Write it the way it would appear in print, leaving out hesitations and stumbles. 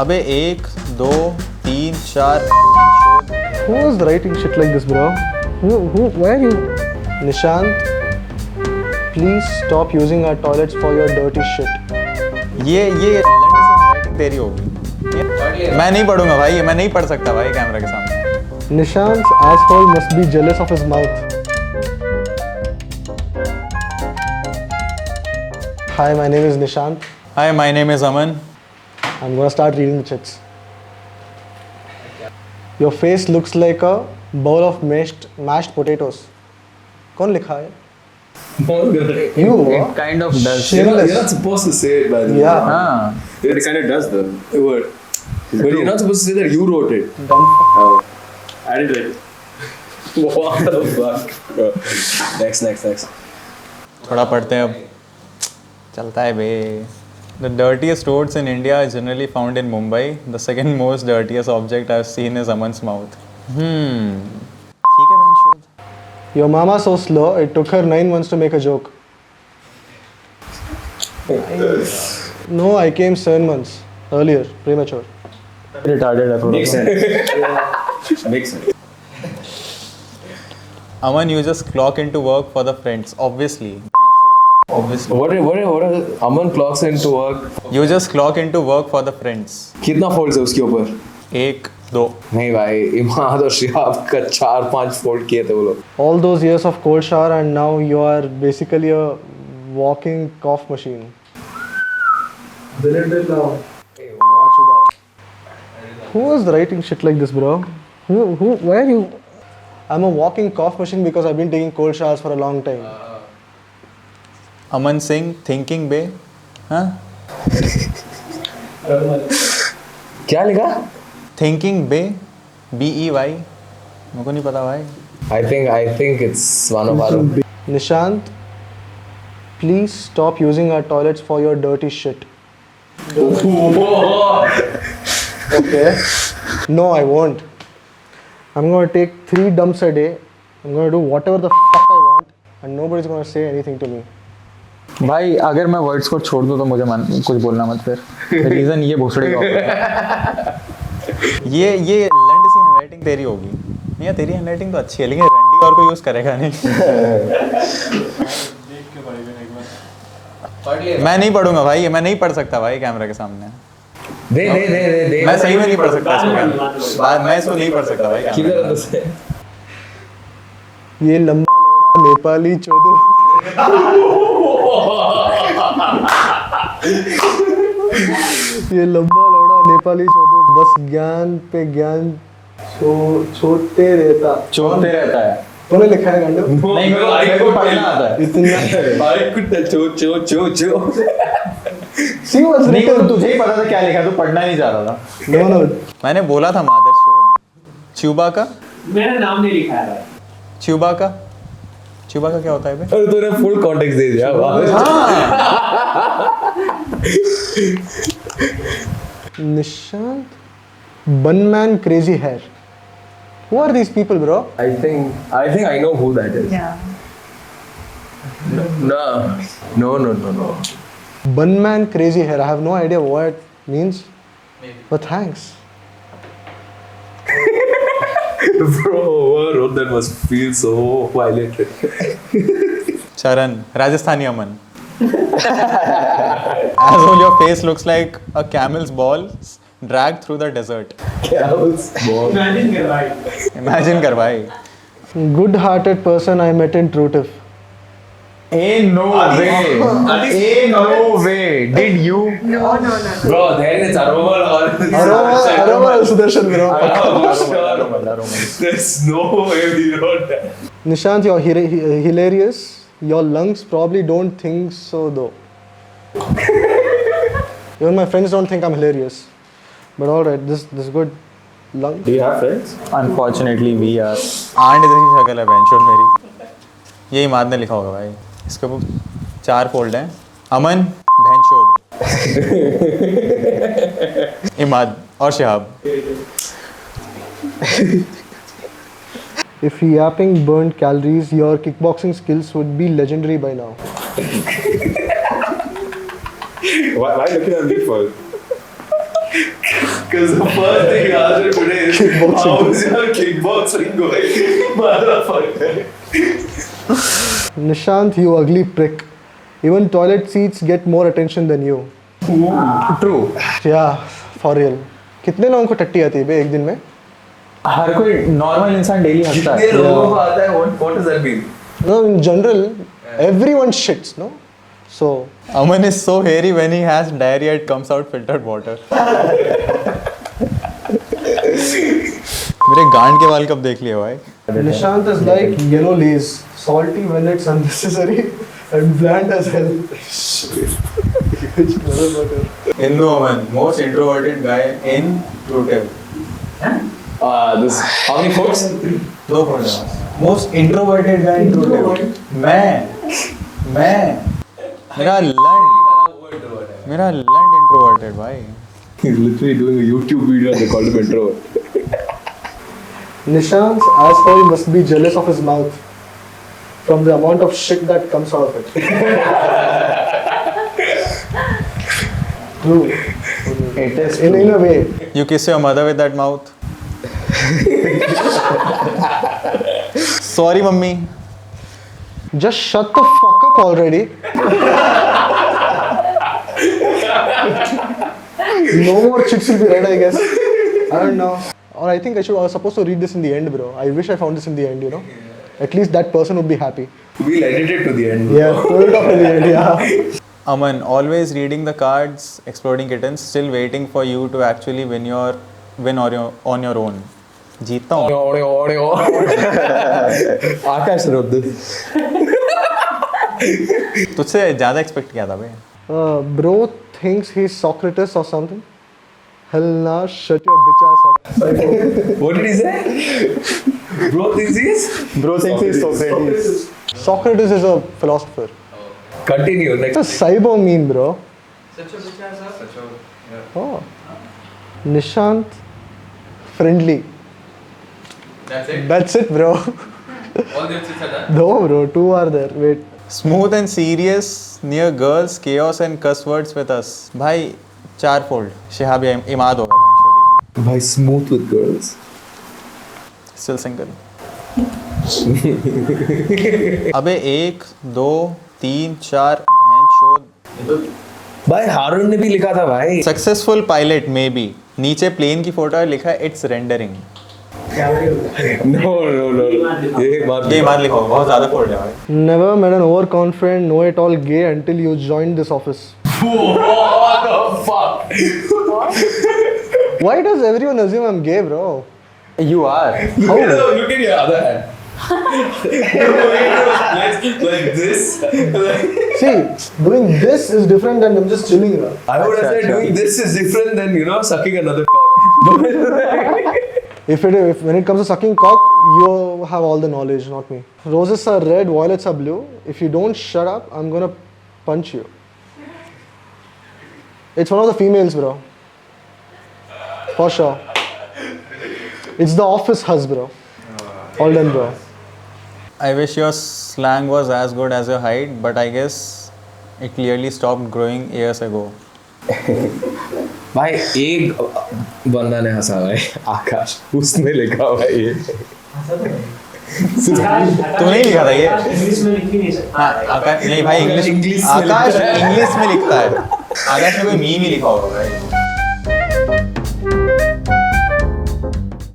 अबे 1 2 3 4 Who is writing shit like this, bro? Why are you? Nishant, please stop using our toilets for your dirty shit. ये लंड सी handwriting तेरी होगी। मैं नहीं पढ़ूंगा भाई, मैं नहीं पढ़ सकता भाई कैमरा के सामने। Nishant's asshole must be jealous of his mouth. Hi, my name is Nishant. Hi, my name is Aman. I'm gonna start reading the chits. Your face looks like a bowl of mashed potatoes. कौन लिखा है? You. It kind of does. Shameless. You're not supposed to say it, by the way. Yeah. हाँ It kind of does, though. The word. But you're not supposed to say that you wrote it. Dumb fuck. Oh. I didn't write it. What the fuck? Next. थोड़ा पढ़ते हैं अब। चलता है बे। The dirtiest roads in India are generally found in Mumbai. The second most dirtiest object I've seen is Aman's mouth. ठीक है बहन शोध। Your mama so slow, it took her 9 months to make a joke. No, I came 7 months earlier, premature. Retarded है थोड़ा। Makes sense. Makes sense. Aman, you just clock into work for the friends, obviously. Obviously. What are Aman clocks into work? You just clock into work for the friends. कितना folds है उसके ऊपर? 1 2 नहीं भाई, इमाद और शिहाब का 4-5 फोल्ड किए थे वो लोग। All those years of cold shower and now you are basically a walking cough machine. Who is writing shit like this, bro? Why are you? I'm a walking cough machine because I've been taking cold showers for a long time. Aman Singh, Thinking Bay. हाँ? क्या लिखा? Thinking Bay, BEY. मेरे को नहीं पता भाई। I think it's one of our. Nishant, please stop using our toilets for your dirty shit. Okay. No, I won't. I'm gonna take 3 dumps a day. I'm gonna do whatever the fuck I want, and nobody's gonna say anything to me. भाई अगर मैं words को छोड़ दूं तो मुझे कुछ बोलना मत फिर। रीजन ये भोसड़ी का होगा। ये लंड सी हैंडराइटिंग तेरी होगी। नहीं यार, तेरी हैंडराइटिंग तो अच्छी है, लेकिन रंडी और कोई यूज करेगा नहीं। मैं नहीं पढ़ूंगा भाई, मैं नहीं पढ़ सकता भाई कैमरा के सामने। दे मैं सही में नहीं पढ़ सकता इसको। मैं इसको नहीं पढ़ सकता भाई कैमरे किधर के है सामने। तुझसे? ये लंबा लौड़ा नेपाली चोदू। ये लंबा लौड़ा नेपाली चोदू बस ज्ञान पे ज्ञान छोड़ते रहता है। तूने लिखा है गंडू? नहीं मेरे को पढ़ना आता है। इतना I could चो सी वाज नहीं तो तुझे ही पता था क्या लिखा, तू पढ़ना नहीं चाह रहा था। नो मैंने बोला था मादर शोध। च्यूबा का मैंने नाम नहीं लिखा है। च्यूबा का क्या होता है बे? और तूने फुल कॉन्टेक्स्ट दे दिया। Nishant Bunman crazy hair. Who are these people, bro? I think I know who that is. Yeah. No. Bunman crazy hair. I have no idea what it means. But thanks. Bro, whoever wrote that must feel so violated. Charan, Rajasthani Aman. Asshole, your face looks like a camel's balls dragged through the desert. Imagine कर भाई। Good-hearted person I met in Trutif. No way. Did you? No. Bro, then it's Aromal or Aroma Sudarshan, bro. There's no way we wrote that. Nishant, you're hilarious. Your lungs probably don't think so, though. Even my friends don't think I'm hilarious. But alright, this is good. Lung. Do you have friends? Unfortunately we are। Aunt जैसी शक्ल है बेंचोर मेरी। ये इमाद ने लिखा होगा भाई। इसके ऊपर 4 फोल्ड हैं। अमन, भैंचोद, इमाद और Shihab. If yapping burned calories, your kickboxing skills would be legendary by now. Why looking at me for? Because the first thing you asked me today is, how is your kickboxing going? Motherfucker. Nishant, you ugly prick. Even toilet seats get more attention than you. True Yeah, for real. कितने लोगों को टट्टी आती है बे एक दिन में? हर कोई नॉर्मल इंसान डेली हंसता है कितने लोगों को आता है? What does that mean? No, in general, everyone shits, no? So, Aman is so hairy when he has diarrhea, it comes out filtered water. मेरे गांड के बाल कब देख लिए भाई? Nishant is like yellow lace, salty when it's unnecessary and bland as hell. Hindu Aman, most introverted guy in TrueTel. This. How many folks? दो photo most introverted गाय introverted मैं मेरा लंड इंट्रोवर्टेड भाई He's literally doing a YouTube video and they called him introvert. Nishant's asshole must be jealous of his mouth from the amount of shit that comes out of it. True. It is In a way. you kiss your mother with that mouth sorry mummy Just shut the fuck up already. No more chicks will be read, I guess. I don't know. Or I think I was supposed to read this in the end, bro. I wish I found this in the end, you know. At least that person would be happy. We'll edit it to the end. Yeah, pull it off in the end, yeah. Aman, always reading the cards, exploding kittens, still waiting for you to actually win on your own. जीतता हूँ Akash wrote this. तुझसे ज़्यादा expect किया था भाई Bro thinks he's Socrates or something. Hell nah, shut your bitch ass up. What did he say? Bro thinks he's? Bro thinks is Socrates Socrates is a philosopher. Continue. What's a Next. cyber mean, bro? Oh. Nishant, friendly. That's it, bro. No, bro. 2 are there. Wait. Smooth and serious near girls, chaos and cuss words with us. भाई 4-fold. Shihab Imad होगा eventually. By smooth with girls. Still single. अबे 1 2 3 4 बहन शोध भाई हारून ने भी लिखा था भाई. सक्सेसफुल पायलट मे बी नीचे प्लेन की फोटो है लिखा है इट्स रेंडरिंग No. ये बात ये मान लिखो बहुत ज्यादा फोल्ड है भाई Never met an overconfident, know-it-all gay until you joined this office. What the fuck? Why does everyone assume I'm gay, bro? You are Look at your other hand. like this. See, doing this is different than I'm just chilling, bro. I would have said doing this is different than sucking another cock. If when it comes to sucking cock, you have all the knowledge, not me. Roses are red, violets are blue. If you don't shut up, I'm gonna punch you. It's one of the females, bro. For sure. It's the office hus, bro. All done, bro. I wish your slang was as good as your height but I guess it clearly stopped growing years ago भाई एक बंदा ने हंसा भाई आकाश उसने लिखा भाई ये तूने नहीं लिखा था ये इंग्लिश में लिख ही नहीं सकता हाँ आकाश नहीं भाई इंग्लिश इंग्लिश में आकाश इंग्लिश में लिखता है आकाश ने कोई मीम ही लिखा होगा भाई